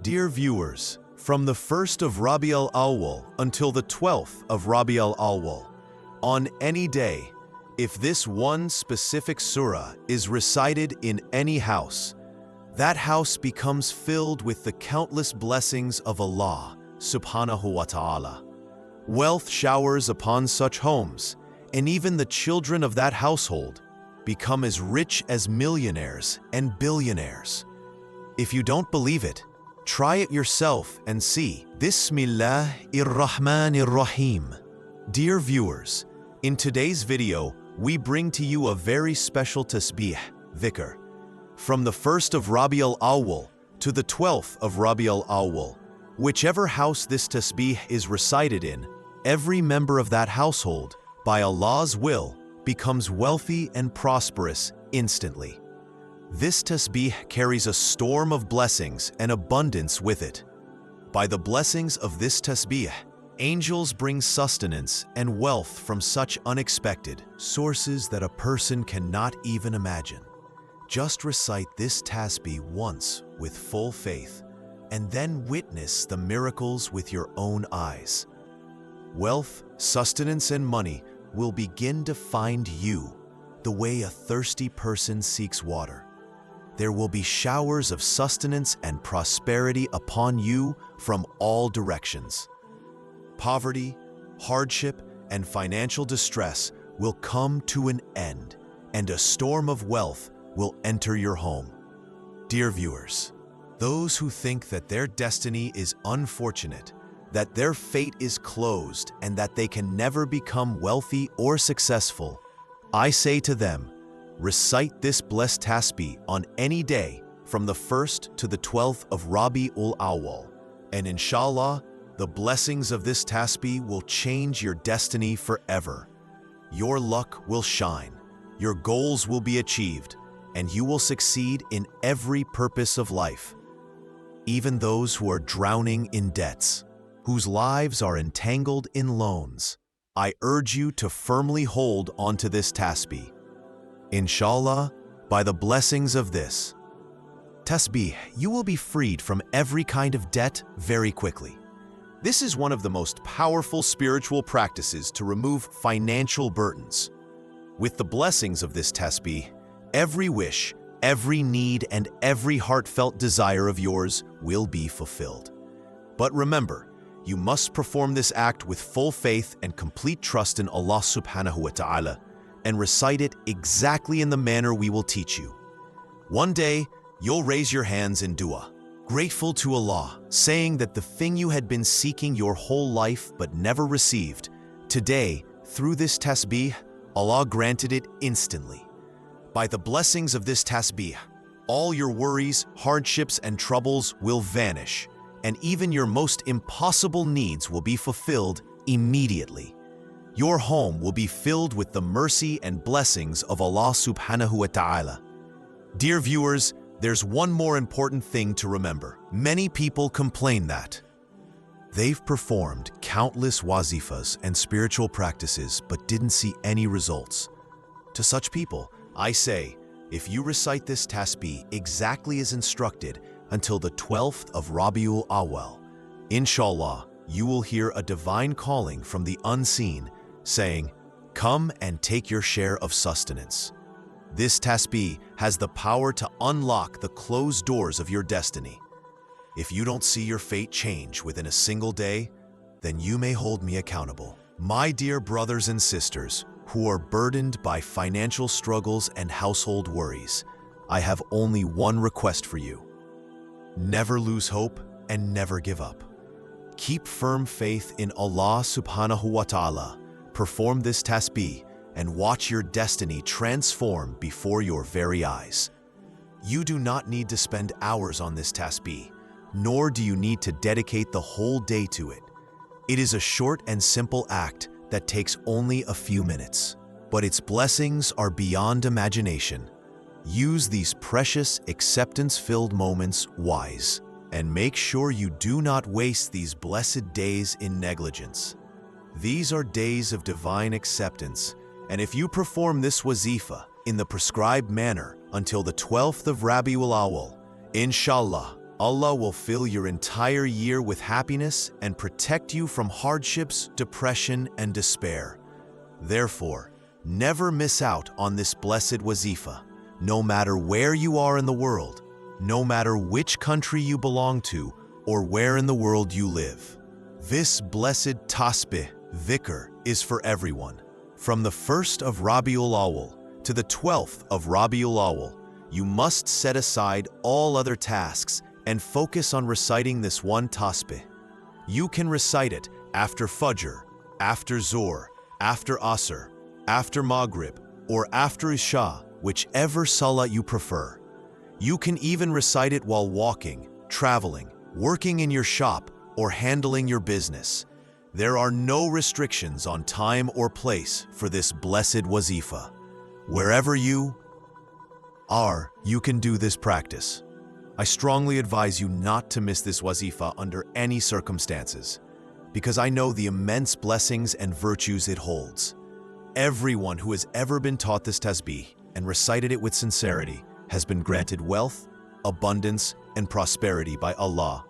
Dear viewers, from the 1st of Rabi-ul-Awwal until the 12th of Rabi-ul-Awwal, on any day, if this one specific surah is recited in any house, that house becomes filled with the countless blessings of Allah subhanahu wa ta'ala. Wealth showers upon such homes, and even the children of that household become as rich as millionaires and billionaires. If you don't believe it, try it yourself and see. Bismillahir-Rahmanir-Rahim. Dear viewers, in today's video, we bring to you a very special tasbih, dhikr. From the 1st of Rabi-ul-Awwal to the 12th of Rabi-ul-Awwal, whichever house this tasbih is recited in, every member of that household, by Allah's will, becomes wealthy and prosperous instantly. This tasbih carries a storm of blessings and abundance with it. By the blessings of this tasbih, angels bring sustenance and wealth from such unexpected sources that a person cannot even imagine. Just recite this tasbih once with full faith, and then witness the miracles with your own eyes. Wealth, sustenance, and money will begin to find you the way a thirsty person seeks water. There will be showers of sustenance and prosperity upon you from all directions. Poverty, hardship, and financial distress will come to an end, and a storm of wealth will enter your home. Dear viewers, those who think that their destiny is unfortunate, that their fate is closed, and that they can never become wealthy or successful, I say to them, recite this blessed tasbih on any day from the 1st to the 12th of Rabi-ul-Awwal, and inshallah, the blessings of this tasbih will change your destiny forever. Your luck will shine, your goals will be achieved, and you will succeed in every purpose of life. Even those who are drowning in debts, whose lives are entangled in loans, I urge you to firmly hold onto this tasbih. Inshallah, by the blessings of this tasbih, you will be freed from every kind of debt very quickly. This is one of the most powerful spiritual practices to remove financial burdens. With the blessings of this tasbih, every wish, every need, and every heartfelt desire of yours will be fulfilled. But remember, you must perform this act with full faith and complete trust in Allah subhanahu wa ta'ala, and recite it exactly in the manner we will teach you. One day, you'll raise your hands in dua, grateful to Allah, saying that the thing you had been seeking your whole life but never received, today, through this tasbih, Allah granted it instantly. By the blessings of this tasbih, all your worries, hardships, and troubles will vanish, and even your most impossible needs will be fulfilled immediately. Your home will be filled with the mercy and blessings of Allah subhanahu wa ta'ala. Dear viewers, there's one more important thing to remember. Many people complain that they've performed countless wazifas and spiritual practices but didn't see any results. To such people, I say, if you recite this tasbih exactly as instructed until the 12th of Rabi-ul-Awwal, inshallah, you will hear a divine calling from the unseen saying, come and take your share of sustenance. This tasbih has the power to unlock the closed doors of your destiny. If you don't see your fate change within a single day, then you may hold me accountable. My dear brothers and sisters who are burdened by financial struggles and household worries, I have only one request for you. Never lose hope and never give up. Keep firm faith in Allah subhanahu wa ta'ala. Perform this tasbih and watch your destiny transform before your very eyes. You do not need to spend hours on this tasbih, nor do you need to dedicate the whole day to it. It is a short and simple act that takes only a few minutes, but its blessings are beyond imagination. Use these precious, acceptance-filled moments wise, and make sure you do not waste these blessed days in negligence. These are days of divine acceptance, and if you perform this wazifa in the prescribed manner until the 12th of Rabi-ul-Awwal, inshallah, Allah will fill your entire year with happiness and protect you from hardships, depression, and despair. Therefore, never miss out on this blessed Wazifa, no matter where you are in the world, no matter which country you belong to, or where in the world you live. This blessed Tasbih, dhikr, is for everyone. From the 1st of Rabi-ul-Awwal to the 12th of Rabi-ul-Awwal, you must set aside all other tasks and focus on reciting this one Tasbih. You can recite it after Fajr, after Zohr, after Asr, after Maghrib, or after Isha, whichever salah you prefer. You can even recite it while walking, traveling, working in your shop, or handling your business. There are no restrictions on time or place for this blessed Wazifa. Wherever you are, you can do this practice. I strongly advise you not to miss this Wazifa under any circumstances, because I know the immense blessings and virtues it holds. Everyone who has ever been taught this tasbih and recited it with sincerity has been granted wealth, abundance, and prosperity by Allah.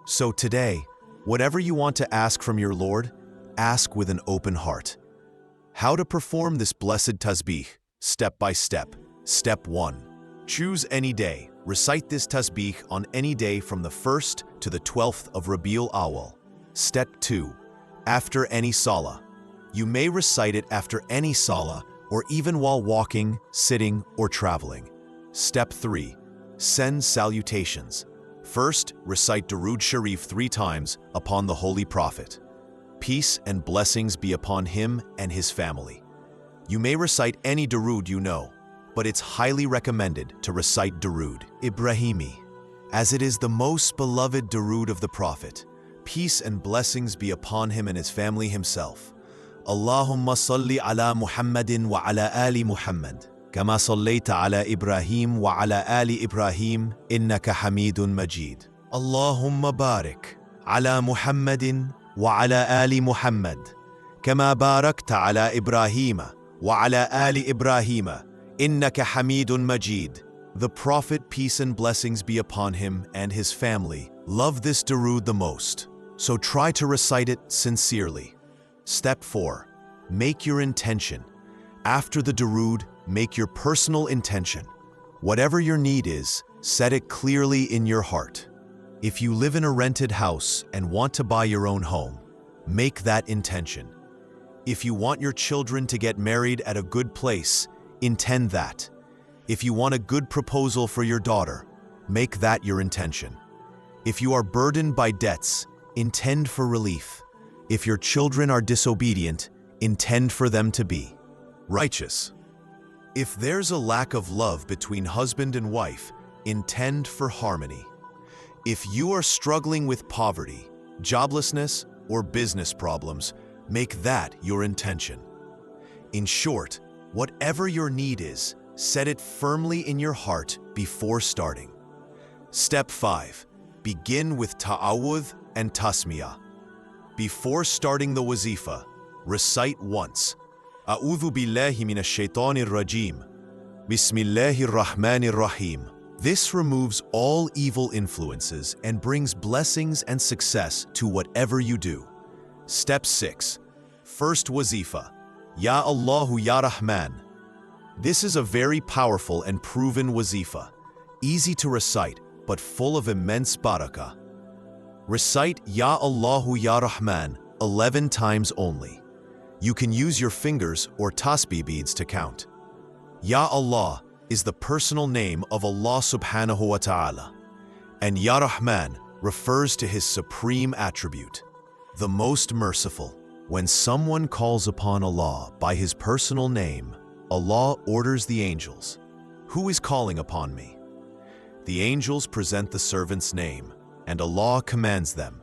So today, whatever you want to ask from your Lord, ask with an open heart. How to perform this blessed tasbih, step by step. Step 1. Choose any day. Recite this tasbih on any day from the 1st to the 12th of Rabi-ul-Awwal. Step 2. After any salah. You may recite it after any salah or even while walking, sitting, or traveling. Step 3. Send salutations. First, recite Durood Sharif 3 times upon the Holy Prophet. Peace and blessings be upon him and his family. You may recite any Durood you know, but it's highly recommended to recite Durood Ibrahimi, as it is the most beloved Durood of the Prophet. Peace and blessings be upon him and his family himself. Allahumma salli ala Muhammadin wa ala ali Muhammad. كما صليت على إبراهيم وعلى آل إبراهيم إنك حميد مجيد. اللهم بارك على محمد وعلى آل محمد كما باركت على إبراهيم وعلى آل إبراهيم إنك حميد مجيد. The Prophet, peace and blessings be upon him and his family, loved this durood the most, so try to recite it sincerely. Step 4. Make your intention. After the durood, make your personal intention. Whatever your need is, set it clearly in your heart. If you live in a rented house and want to buy your own home, make that intention. If you want your children to get married at a good place, intend that. If you want a good proposal for your daughter, make that your intention. If you are burdened by debts, intend for relief. If your children are disobedient, intend for them to be righteous. If there's a lack of love between husband and wife, intend for harmony. If you are struggling with poverty, joblessness, or business problems, make that your intention. In short, whatever your need is, set it firmly in your heart before starting. Step 5. Begin with ta'awudh and tasmiyah. Before starting the wazifa, recite once, A'udhu billahi minash shaitanir rajim. Bismillahir rahmanir rahim. This removes all evil influences and brings blessings and success to whatever you do. Step 6. First wazifa, Ya Allahu Ya Rahman. This is a very powerful and proven wazifa, easy to recite but full of immense barakah. Recite Ya Allahu Ya Rahman 11 times only. You can use your fingers or tasbih beads to count. Ya Allah is the personal name of Allah subhanahu wa ta'ala, and Ya Rahman refers to his supreme attribute, the most merciful. When someone calls upon Allah by his personal name, Allah orders the angels, "Who is calling upon me?" The angels present the servant's name, and Allah commands them,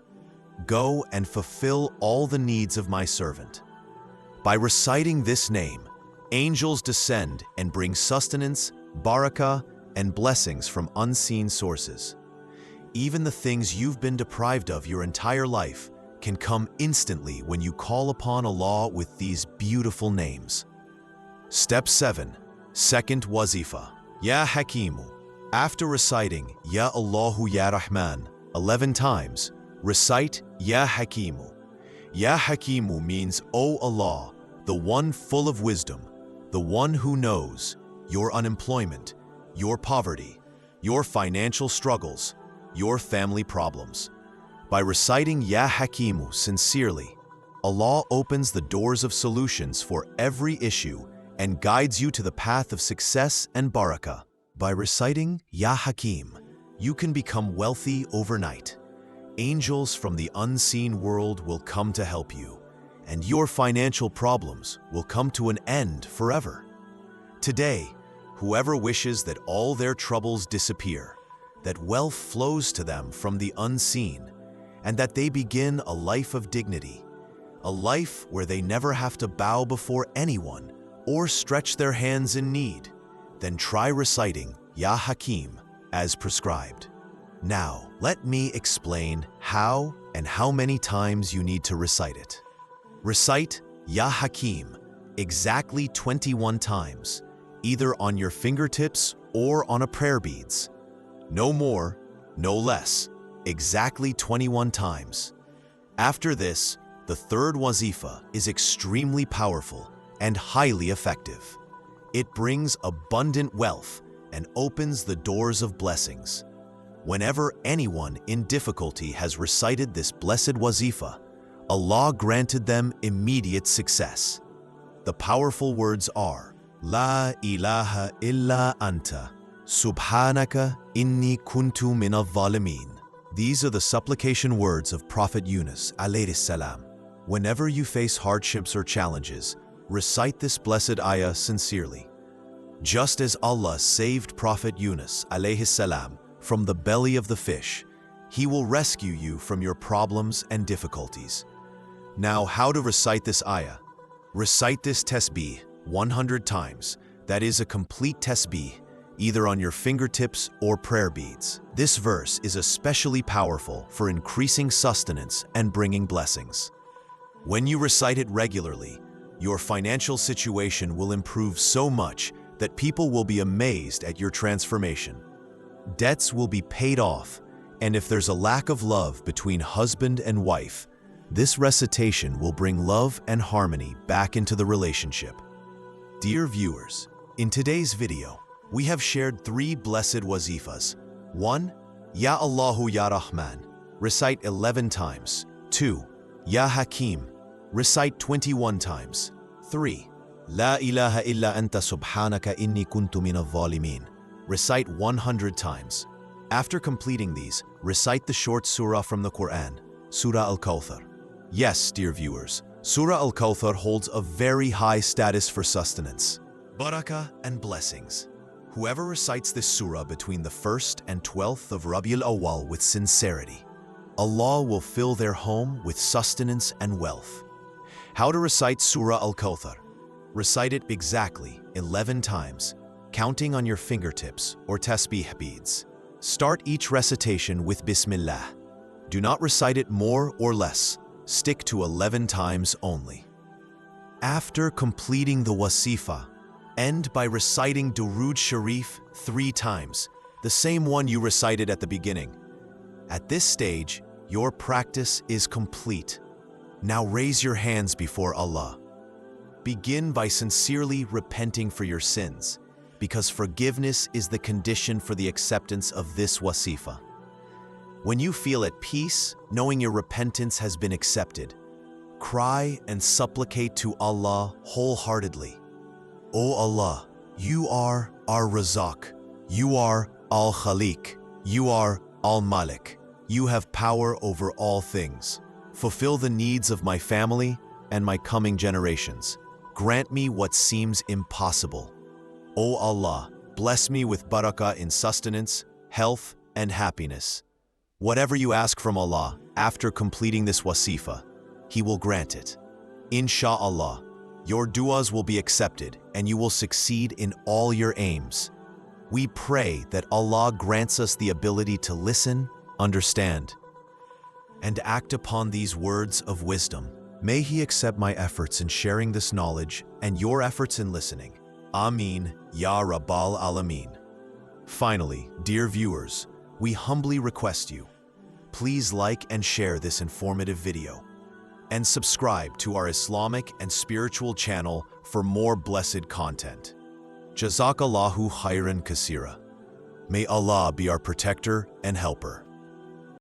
"Go and fulfill all the needs of my servant." By reciting this name, angels descend and bring sustenance, barakah, and blessings from unseen sources. Even the things you've been deprived of your entire life can come instantly when you call upon Allah with these beautiful names. Step 7. Second wazifa, Ya Hakeemu. After reciting Ya Allahu Ya Rahman 11 times, recite Ya Hakeemu. Ya Hakeemu means, O Allah, the one full of wisdom, the one who knows your unemployment, your poverty, your financial struggles, your family problems. By reciting Ya Hakeemu sincerely, Allah opens the doors of solutions for every issue and guides you to the path of success and barakah. By reciting Ya Hakeem, you can become wealthy overnight. Angels from the unseen world will come to help you, and your financial problems will come to an end forever. Today, whoever wishes that all their troubles disappear, that wealth flows to them from the unseen, and that they begin a life of dignity, a life where they never have to bow before anyone or stretch their hands in need, then try reciting Ya Hakeem as prescribed. Now, let me explain how and how many times you need to recite it. Recite Ya Hakeem exactly 21 times, either on your fingertips or on a prayer beads. No more, no less, exactly 21 times. After this, the third Wazifa is extremely powerful and highly effective. It brings abundant wealth and opens the doors of blessings. Whenever anyone in difficulty has recited this blessed Wazifa, Allah granted them immediate success. The powerful words are, La ilaha illa anta, subhanaka inni kuntu minal zalimin. These are the supplication words of Prophet Yunus alayhi salam. Whenever you face hardships or challenges, recite this blessed ayah sincerely. Just as Allah saved Prophet Yunus alayhi salam from the belly of the fish, He will rescue you from your problems and difficulties. Now, how to recite this ayah? Recite this tasbih 100 times. That is a complete tasbih, either on your fingertips or prayer beads. This verse is especially powerful for increasing sustenance and bringing blessings. When you recite it regularly, your financial situation will improve so much that people will be amazed at your transformation. Debts will be paid off, and if there's a lack of love between husband and wife, this recitation will bring love and harmony back into the relationship. Dear viewers, in today's video, we have shared 3 blessed wazifas. 1. Ya Allahu Ya Rahman, recite 11 times. 2. Ya Hakeem, recite 21 times. 3. La ilaha illa anta subhanaka inni kuntu minal zalimin, recite 100 times. After completing these, recite the short surah from the Quran, Surah Al-Kawthar. Yes, dear viewers, Surah Al-Kawthar holds a very high status for sustenance, barakah, and blessings. Whoever recites this surah between the 1st and 12th of Rabi-ul-Awwal with sincerity, Allah will fill their home with sustenance and wealth. How to recite Surah Al-Kawthar? Recite it exactly 11 times, counting on your fingertips or tasbih beads. Start each recitation with Bismillah. Do not recite it more or less. Stick to 11 times only. After completing the Wazifa, end by reciting Durood Sharif 3 times, the same one you recited at the beginning. At this stage, your practice is complete. Now raise your hands before Allah. Begin by sincerely repenting for your sins, because forgiveness is the condition for the acceptance of this Wazifa. When you feel at peace, knowing your repentance has been accepted, cry and supplicate to Allah wholeheartedly. O Allah, You are our Razak, You are Al-Khaliq, You are Al-Malik. You have power over all things. Fulfill the needs of my family and my coming generations. Grant me what seems impossible. O Allah, bless me with barakah in sustenance, health, and happiness. Whatever you ask from Allah after completing this Wazifa, He will grant it. Insha'Allah, your du'as will be accepted and you will succeed in all your aims. We pray that Allah grants us the ability to listen, understand, and act upon these words of wisdom. May He accept my efforts in sharing this knowledge and your efforts in listening. Ameen, Ya Rabbal Alameen. Finally, dear viewers, we humbly request you, please like and share this informative video, and subscribe to our Islamic and spiritual channel for more blessed content. Jazakallahu khairan kasira. May Allah be our protector and helper.